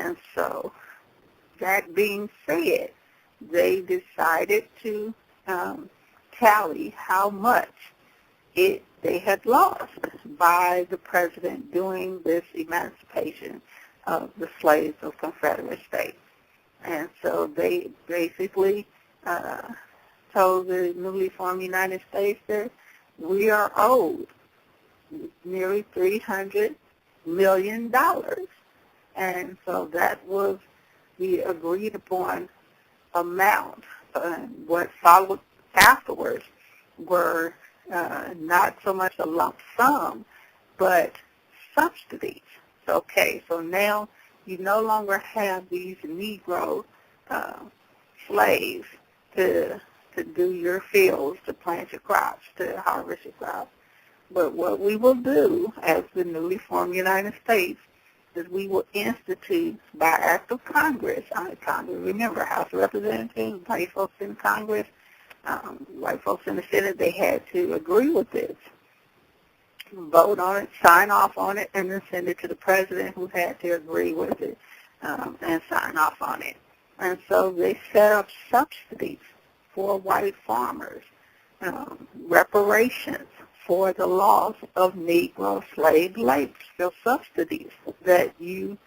And so, that being said, they decided to tally how much they had lost by the president doing this emancipation of the slaves of Confederate states. And so they basically told the newly formed United States that we are owed nearly $300 million. And so that was the agreed upon amount. What followed afterwards were not so much a lump sum, but subsidies. Okay, so now you no longer have these Negro slaves to do your fields, to plant your crops, to harvest your crops. But what we will do as the newly formed United States is we will institute by act of Congress, remember House of Representatives, white folks in Congress, white folks in the Senate, they had to agree with this, vote on it, sign off on it, and then send it to the president who had to agree with it and sign off on it. And so they set up subsidies for white farmers, reparations for the loss of Negro slave labor, still subsidies that you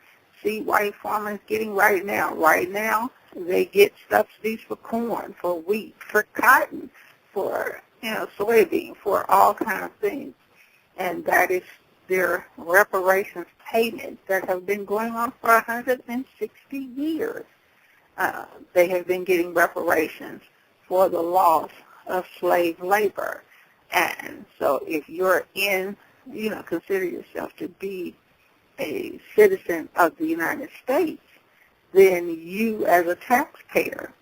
see white farmers getting right now. Right now, they get subsidies for corn, for wheat, for cotton, for soybean, for all kinds of things. And that is their reparations payments that have been going on for 160 years. They have been getting reparations for the loss of slave labor. And so if you're consider yourself to be a citizen of the United States, then you as a taxpayer,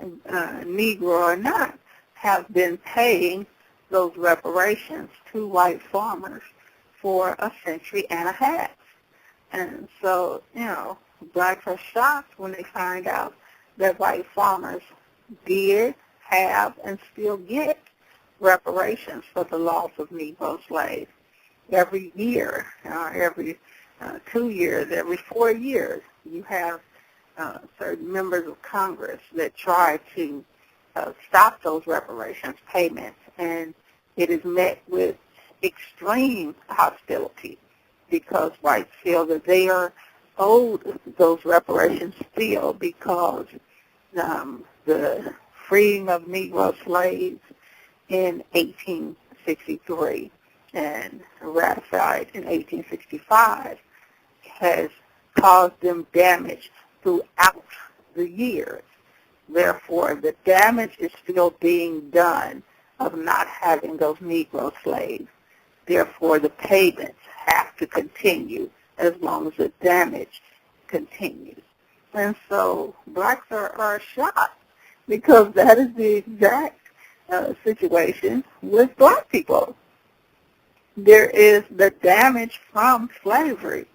Negro or not, have been paying those reparations to white farmers for a century and a half. And so, blacks are shocked when they find out that white farmers did have and still get reparations for the loss of Negro slaves. Every year, every 2 years, every 4 years, you have certain members of Congress that try to stop those reparations payments, and it is met with extreme hostility because whites feel that they are owed those reparations still because the freeing of Negro slaves in 1863 and ratified in 1865 has caused them damage throughout the years. Therefore, the damage is still being done of not having those Negro slaves. Therefore, the payments have to continue as long as the damage continues. And so blacks are shocked because that is the exact situation with black people. There is the damage from slavery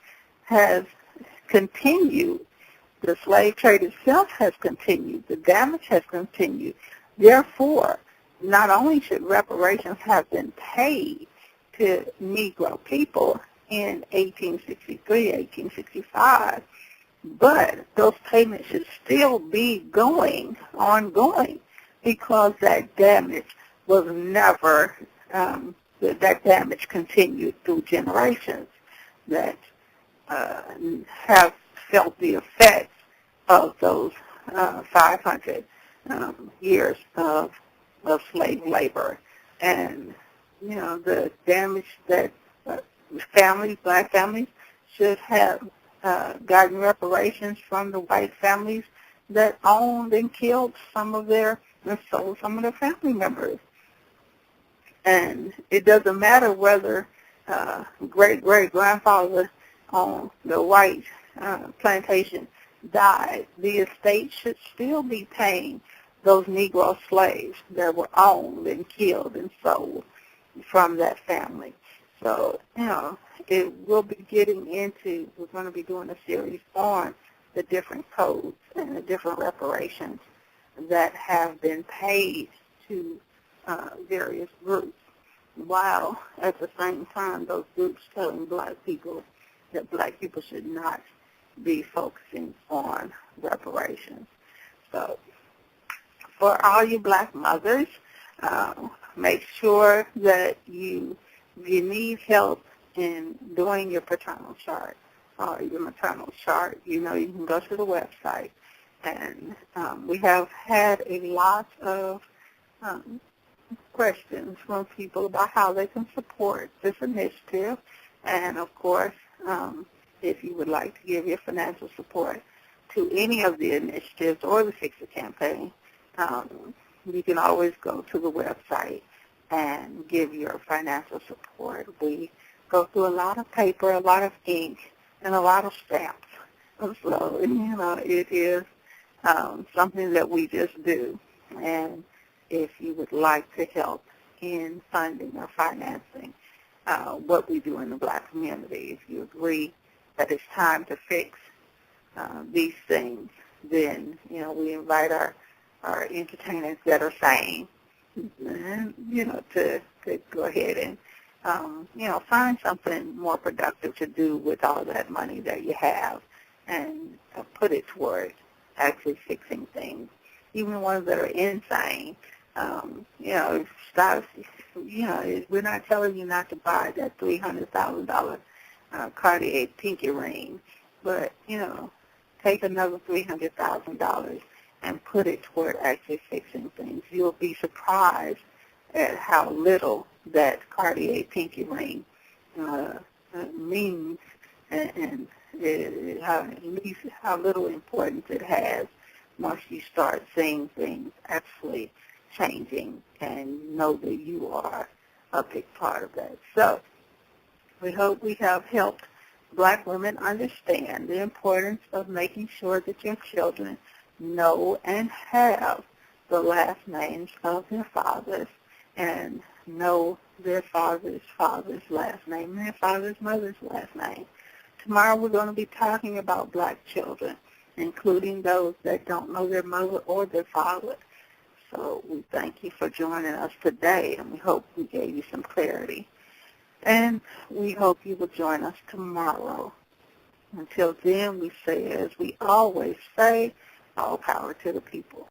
has continued. The slave trade itself has continued. The damage has continued. Therefore, not only should reparations have been paid to Negro people in 1863, 1865, but those payments should still be ongoing, because that damage was never, that damage continued through generations that have felt the effects of those 500 years of slave labor. And, the damage that black families should have gotten reparations from the white families that owned and killed and sold some of their family members. And it doesn't matter whether great-great-grandfather on the white plantation died. The estate should still be paying those Negro slaves that were owned and killed and sold from that family. So, it will be we're going to be doing a series on the different codes and the different reparations that have been paid to various groups, while at the same time those groups telling black people that black people should not be focusing on reparations. So for all you black mothers, make sure that if you need help in doing your paternal chart or your maternal chart, you can go to the website. And we have had a lot of questions from people about how they can support this initiative. And, of course, if you would like to give your financial support to any of the initiatives or the Fix It campaign, you can always go to the website and give your financial support. We go through a lot of paper, a lot of ink, and a lot of stamps. So, it is something that we just do. And if you would like to help in funding or financing what we do in the black community, if you agree that it's time to fix these things, then, we invite our entertainers that are sane, to go ahead and, find something more productive to do with all that money that you have and put it toward actually fixing things. Even the ones that are insane, stop, we're not telling you not to buy that $300,000 Cartier pinky ring, but, take another $300,000 and put it toward actually fixing things. You'll be surprised at how little that Cartier pinky ring means and how little importance it has once you start seeing things actually changing and know that you are a big part of that. So we hope we have helped black women understand the importance of making sure that your children know and have the last names of their fathers and know their father's last name and their father's mother's last name. Tomorrow we're going to be talking about black children, including those that don't know their mother or their father. So we thank you for joining us today, and we hope we gave you some clarity. And we hope you will join us tomorrow. Until then, we say, as we always say, all power to the people.